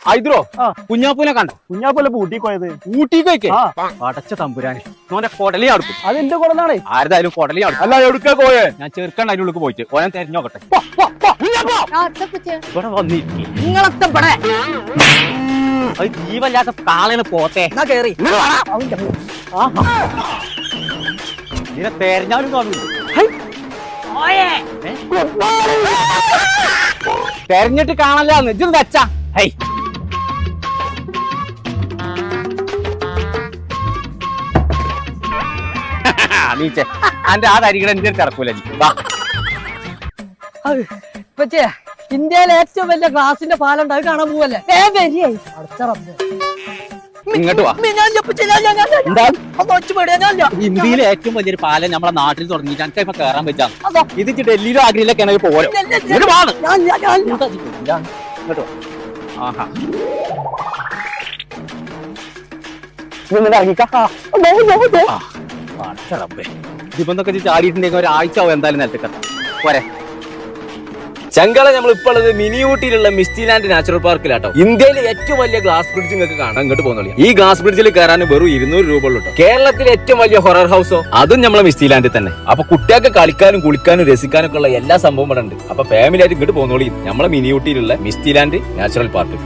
ഐദ്രോ കുഞ്ഞാപ്പൂനെ കണ്ട? കുഞ്ഞാപ്പൂലെ ഊട്ടിക്ക് പോയത്. ഊട്ടിക്ക് അടച്ച തമ്പുരാന് ഓനെ കൊടലി അടുക്കും. അത് എന്റെ കൊടനാണേ. ആരതായാലും കൊടലി അടുക്കും. അല്ല എവിടുക്ക പോയേ? ഞാൻ ചെറുക്കണ്ട അതിനുള്ളിൽ പോയിട്ട് ഓനെ തെരഞ്ഞോക്കട്ടെ. ഇവിടെ വന്നിരിക്കും നിങ്ങളെത്തപ്പെടേ അത് ജീവല്ലാത്ത കാളന് പോത്തെ കേറി ഇതിനെ തെരഞ്ഞാലും കാണൂല. തെരഞ്ഞിട്ട് കാണല്ലാന്ന് ഇജ്ജ് വെച്ചാ നീച്ചേ അന്റെ ആ തരികട എന്റെ കിടക്കൂല. പച്ചേ ഇന്ത്യയിലെ ഏറ്റവും വലിയ ഗ്ലാസിന്റെ പാലുണ്ട്, അത് കാണാൻ പോവല്ലേ? ഇങ്ങോട്ട് വാ. ഇന്ത്യയിലെ ഏറ്റവും വലിയൊരു പാലം നമ്മളെ നാട്ടിൽ തുടങ്ങിയിട്ട് എനിക്ക് ഇപ്പൊ കേറാൻ പറ്റാം. ഇത് ഡൽഹിയിലോ ആഗ്രയിലൊക്കെ ആണെങ്കിൽ പോരോ. ഇങ്ങോട്ടോ ആഹാ ഇതിപ്പൊക്കെ ചാടിയിട്ടുണ്ടെങ്കിൽ ഒരാഴ്ച ആവും എന്തായാലും നിലത്തേക്കെത്താം. പോരെ ചങ്കള നമ്മൾ ഇപ്പോൾ ഉള്ളത് മിനി ഊട്ടിയിലുള്ള മിസ്റ്റിലാൻഡ് നാച്ചുറൽ പാർക്കിലാട്ടോ. ഇന്ത്യയിലെ ഏറ്റവും വലിയ ഗ്ലാസ് ബ്രിഡ്ജ് നിങ്ങൾക്ക് കാണാൻ ഇങ്ങോട്ട് പോകുന്നുള്ളൂ. ഈ ഗ്ലാസ് ബ്രിഡ്ജിൽ കയറാൻ വെറും 200 രൂപ ഉള്ളൂ. കേരളത്തിലെ ഏറ്റവും വലിയ ഹൊറർ ഹൗസോ അതും നമ്മളെ മിസ്റ്റിലാൻഡിൽ തന്നെ. അപ്പൊ കുട്ടികൾക്ക് കളിക്കാനും കുളിക്കാനും രസിക്കാനും ഒക്കെ ഉള്ള എല്ലാ സംഭവം ഇവിടെ ഉണ്ട്. അപ്പൊ ഫാമിലി ആയിട്ട് ഇങ്ങോട്ട് പോകുന്നോളി നമ്മളെ മിനി ഊട്ടിയിലുള്ള മിസ്റ്റിലാൻഡ് നാച്ചുറൽ പാർക്ക്.